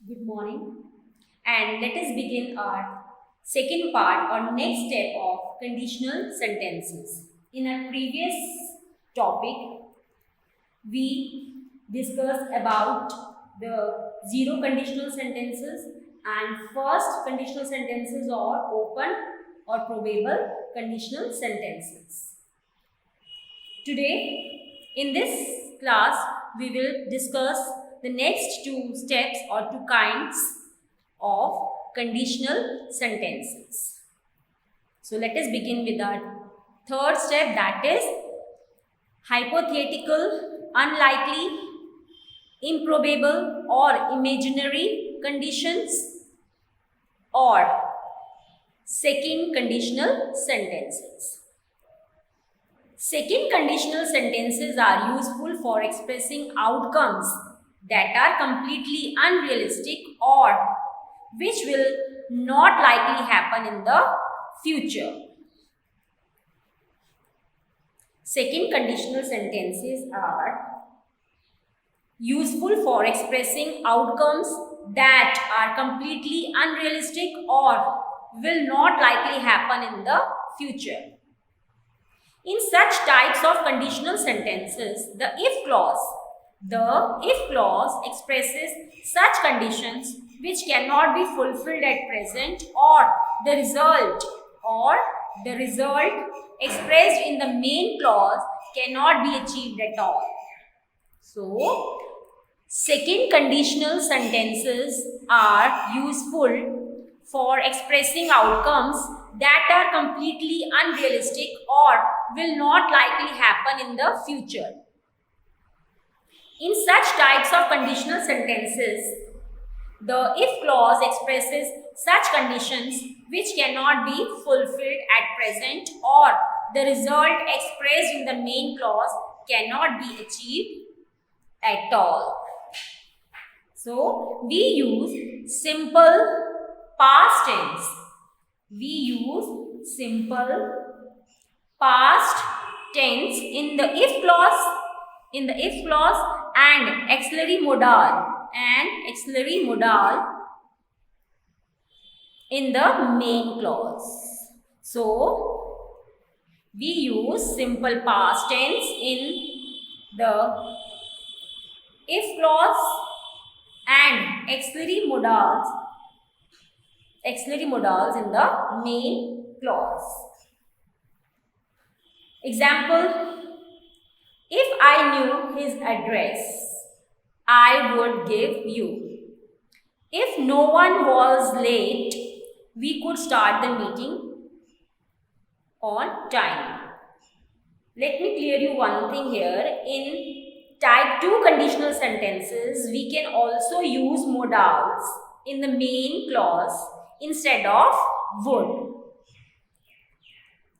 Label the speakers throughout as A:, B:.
A: Good morning, and let us begin our second part or next step of conditional sentences. In our previous topic, we discussed about the zero conditional sentences and first conditional sentences or open or probable conditional sentences. Today, in this class, we will discuss the next two steps or two kinds of conditional sentences. So, let us begin with our third step, that is hypothetical, unlikely, improbable, or imaginary conditions, or second conditional sentences. Second conditional sentences are useful for expressing outcomes that are completely unrealistic or which will not likely happen in the future. Second conditional sentences are useful for expressing outcomes that are completely unrealistic or will not likely happen in the future. In such types of conditional sentences, the if clause expresses such conditions which cannot be fulfilled at present or the result expressed in the main clause cannot be achieved at all. So, second conditional sentences are useful for expressing outcomes that are completely unrealistic or will not likely happen in the future. In such types of conditional sentences, the if clause expresses such conditions which cannot be fulfilled at present or the result expressed in the main clause cannot be achieved at all. So, we use simple past tense. We use simple past tense in the if clause, and auxiliary modal in the main clause. So, we use simple past tense in the if clause and auxiliary modals in the main clause. Example, if I knew his address, I would give you. If no one was late, we could start the meeting on time. Let me clear you one thing here. In type 2 conditional sentences, we can also use modals in the main clause instead of would.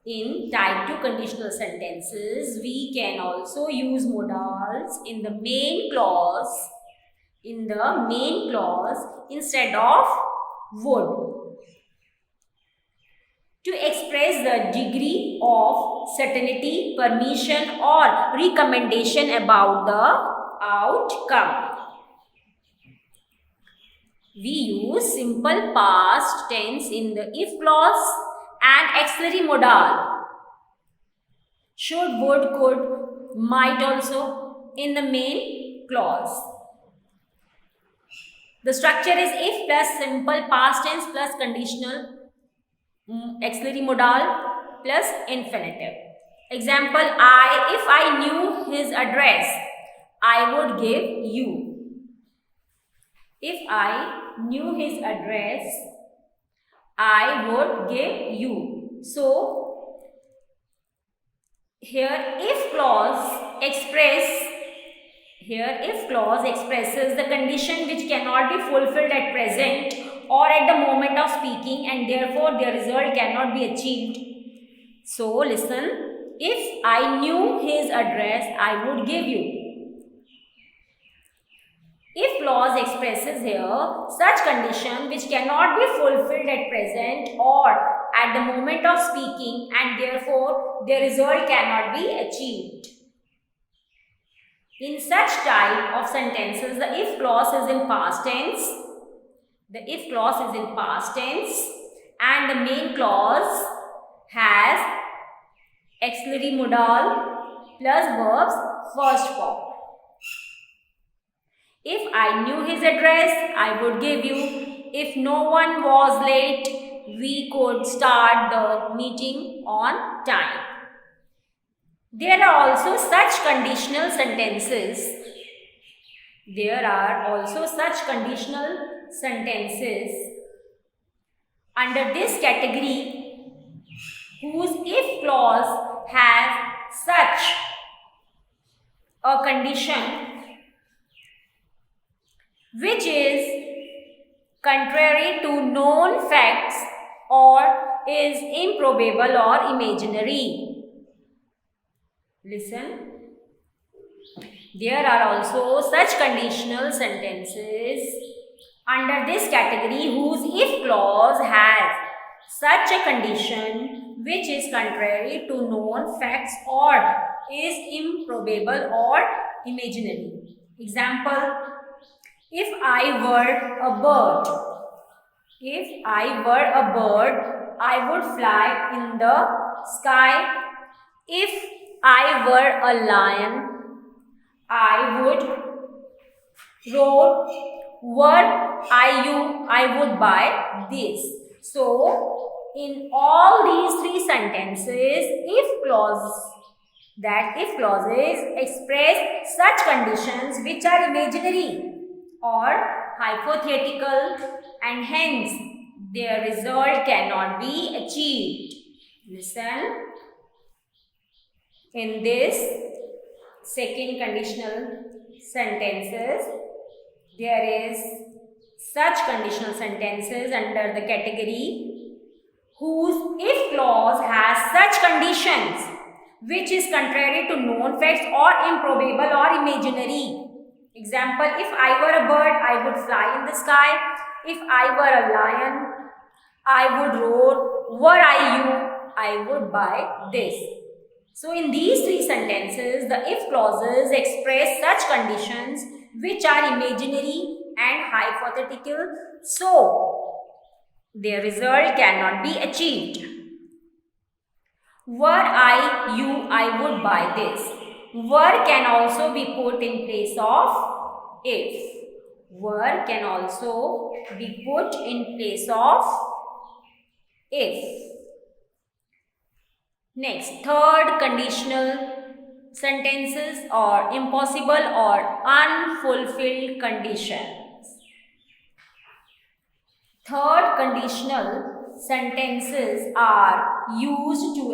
A: In type 2 conditional sentences, we can also use modals in the main clause instead of would to express the degree of certainty, permission, or recommendation about the outcome. We use simple past tense in the if clause and auxiliary modal. Should, would, could, might also in the main clause. The structure is if plus simple past tense plus conditional auxiliary modal plus infinitive. Example, if I knew his address, I would give you. If I knew his address, I would give you. So, here if clause expresses the condition which cannot be fulfilled at present or at the moment of speaking and therefore the result cannot be achieved. So, listen, if I knew his address, I would give you. If clause expresses here such condition which cannot be fulfilled at present or at the moment of speaking and therefore the result cannot be achieved. In such type of sentences, the if clause is in past tense The if clause is in past tense and the main clause has auxiliary modal plus verbs first form. If I knew his address, I would give you. If no one was late, we could start the meeting on time. There are also such conditional sentences. Under this category whose if clause has such a condition which is contrary to known facts or is improbable or imaginary. Listen. There are also such conditional sentences under this category whose if clause has such a condition which is contrary to known facts or is improbable or imaginary. Example, if I were a bird, I would fly in the sky. If I were a lion, I would roar. Were I you, I would buy this. So, in all these three sentences, if clauses express such conditions which are imaginary or hypothetical and hence their result cannot be achieved. Listen. In this second conditional sentences, there is such conditional sentences under the category whose if clause has such conditions which is contrary to known facts or improbable or imaginary. Example, if I were a bird, I would fly in the sky. If I were a lion, I would roar. Were I you, I would buy this. So, in these three sentences, the if clauses express such conditions which are imaginary and hypothetical, so their result cannot be achieved. Were I you, I would buy this. Were can also be put in place of if. Were can also be put in place of if. Next, third conditional sentences or impossible or unfulfilled conditions. Third conditional sentences are used to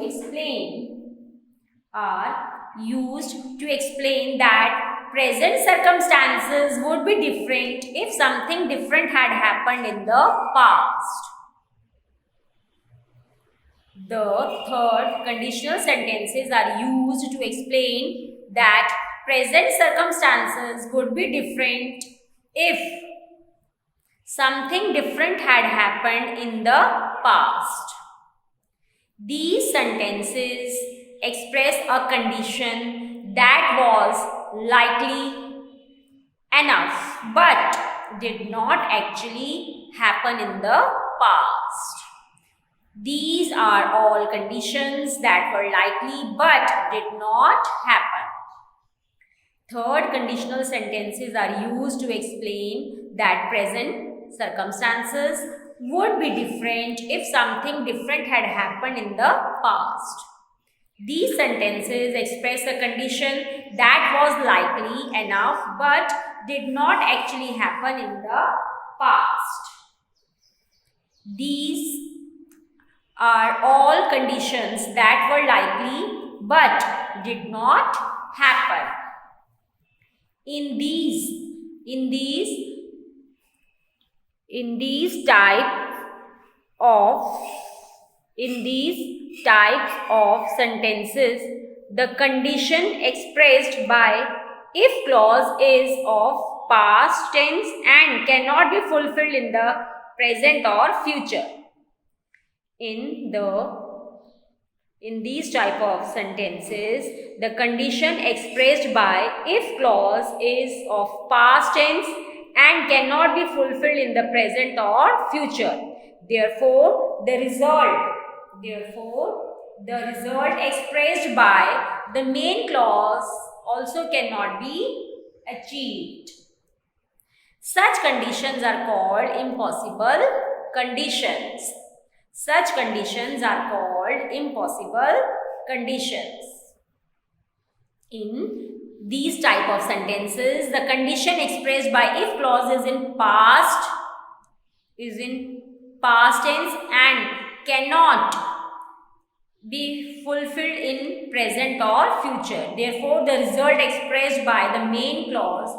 A: explain that present circumstances would be different if something different had happened in the past. The third conditional sentences are used to explain that present circumstances would be different if something different had happened in the past. These sentences express a condition that was likely enough but did not actually happen in the past. These are all conditions that were likely but did not happen. Third conditional sentences are used to explain that present circumstances would be different if something different had happened in the past. These sentences express a condition that was likely enough but did not actually happen in the past. These are all conditions that were likely but did not happen. In these types of sentences, the condition expressed by if clause is of past tense and cannot be fulfilled in the present or future. In these type of sentences, the condition expressed by if clause is of past tense and cannot be fulfilled in the present or future. Therefore, the result expressed by the main clause also cannot be achieved. Such conditions are called impossible conditions. Such conditions are called impossible conditions. In these type of sentences, the condition expressed by if clause is in past tense and cannot be fulfilled in present or future. Therefore, the result expressed by the main clause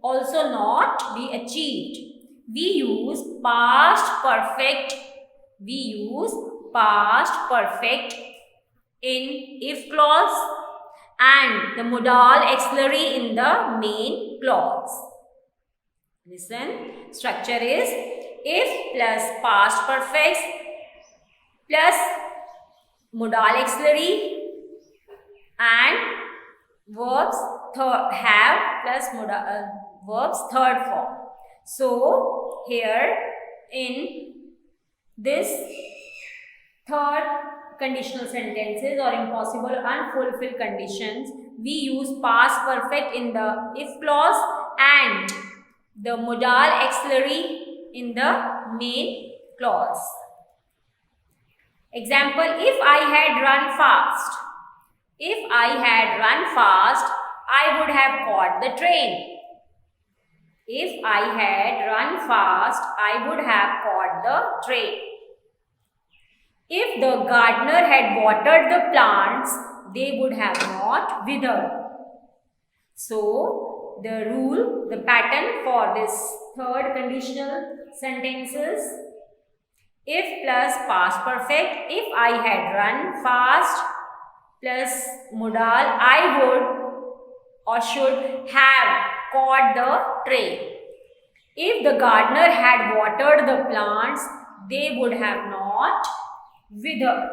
A: also not be achieved. We use past perfect in if clause and the modal auxiliary in the main clause. Listen, structure is if plus past perfect plus modal auxiliary and verbs have plus verbs third form. So here in this third conditional sentences or impossible unfulfilled conditions, we use past perfect in the if clause and the modal auxiliary in the main clause. Example, if I had run fast. If I had run fast, I would have caught the train. If I had run fast, I would have caught the train. If the gardener had watered the plants, they would have not withered. So, the pattern for this third conditional sentences, if plus past perfect, if I had run fast plus modal, I would or should have caught the train. If the gardener had watered the plants, they would have not withered.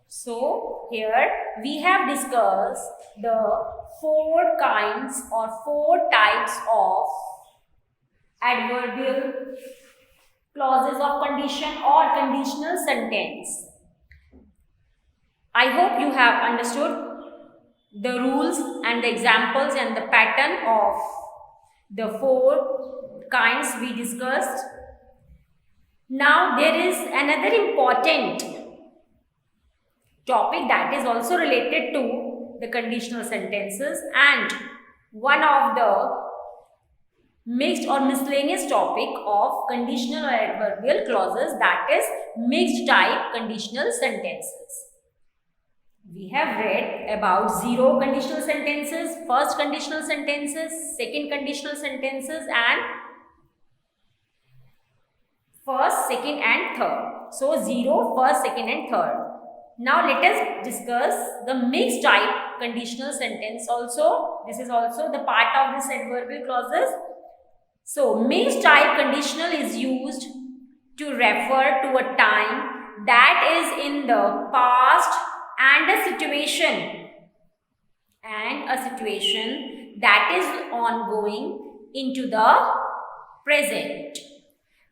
A: So, here we have discussed the 4 kinds or 4 types of adverbial clauses of condition or conditional sentence. I hope you have understood the rules and the examples and the pattern of the 4 kinds we discussed. Now there is another important topic that is also related to the conditional sentences and one of the mixed or miscellaneous topic of conditional or adverbial clauses, that is mixed type conditional sentences. We have read about 0 conditional sentences, first conditional sentences, second conditional sentences and first, second and third. So 0, first, second and third. Now let us discuss the mixed type conditional sentence also. This is also the part of this adverbial clauses. So mixed type conditional is used to refer to a time that is in the past and a situation that is ongoing into the present.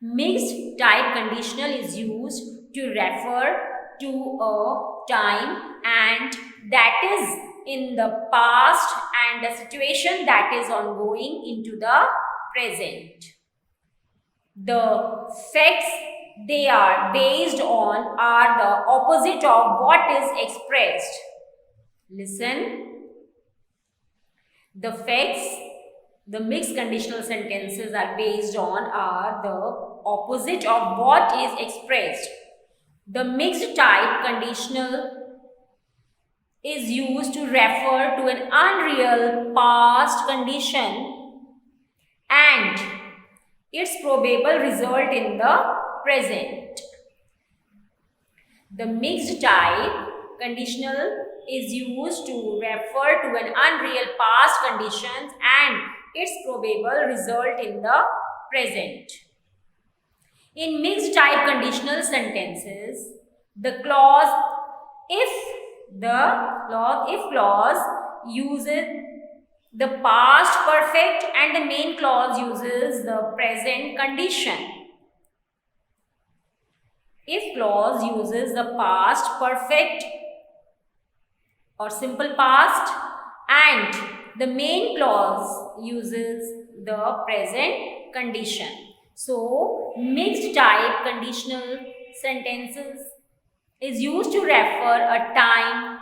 A: Mixed type conditional is used to refer to a time and that is in the past and a situation that is ongoing into the present. The facts they are based on are the opposite of what is expressed. Listen. The facts the mixed conditional sentences are based on are the opposite of what is expressed. The mixed type conditional is used to refer to an unreal past condition and its probable result in the present. The mixed type conditional is used to refer to an unreal past condition and its probable result in the present. In mixed type conditional sentences, the clause if clause the past perfect and the main clause uses the present condition. If clause uses the past perfect or simple past and the main clause uses the present condition. So, mixed type conditional sentences is used to refer a time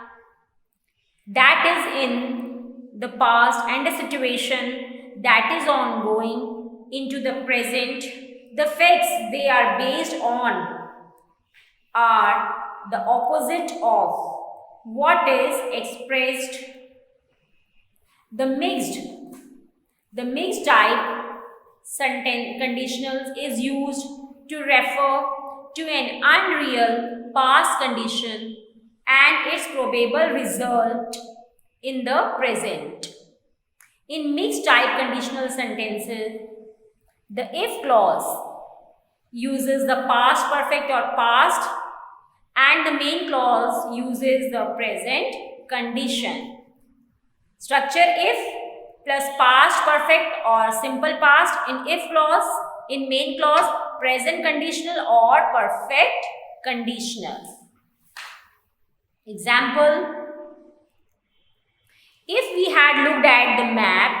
A: that is in the past and a situation that is ongoing into the present. The facts they are based on are the opposite of what is expressed. The mixed type sentence conditionals is used to refer to an unreal past condition and its probable result in the present. In mixed type conditional sentences, the if clause uses the past perfect or past and the main clause uses the present condition. Structure if plus past perfect or simple past in if clause, in main clause present conditional or perfect conditional. Example, if we had looked at the map,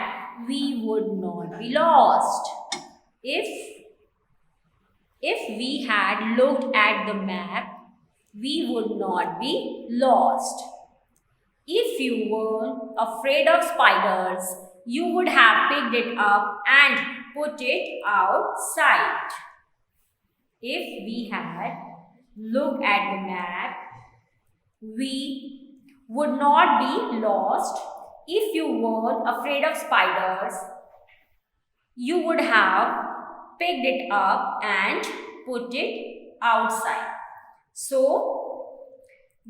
A: we would not be lost. If we had looked at the map, we would not be lost. If you were afraid of spiders, you would have picked it up and put it outside. If we had looked at the map, we would not be lost. If you were afraid of spiders, you would have picked it up and put it outside. So,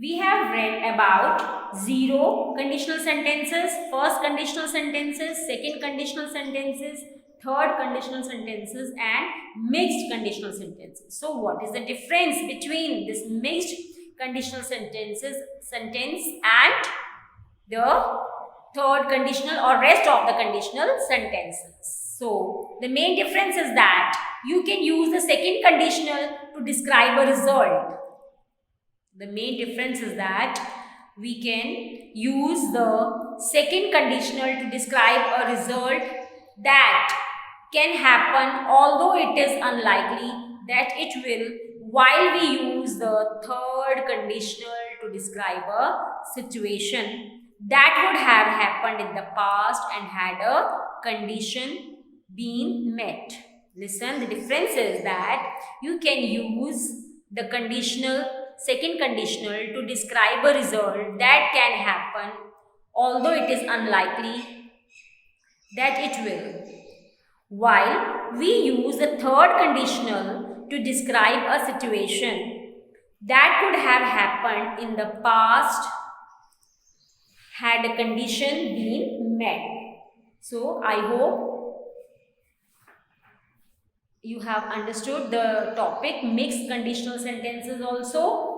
A: we have read about zero conditional sentences, first conditional sentences, second conditional sentences, third conditional sentences and mixed conditional sentences. So, what is the difference between this mixed conditional sentence and the third conditional or rest of the conditional sentences? So, the main difference is that you can use the second conditional to describe a result. The main difference is that we can use the second conditional to describe a result that can happen, although it is unlikely that it will, while we use the third conditional to describe a situation that would have happened in the past and had a condition been met. Listen, the difference is that you can use the second conditional to describe a result that can happen, although it is unlikely that it will, while we use the third conditional to describe a situation that could have happened in the past had a condition been met. So, I hope you have understood the topic mixed conditional sentences also,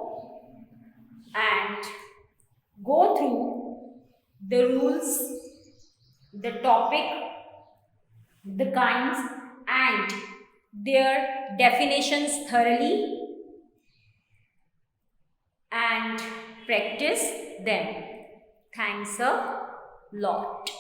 A: and go through the rules, the topic, the kinds and their definitions thoroughly and practice them. Thanks a lot.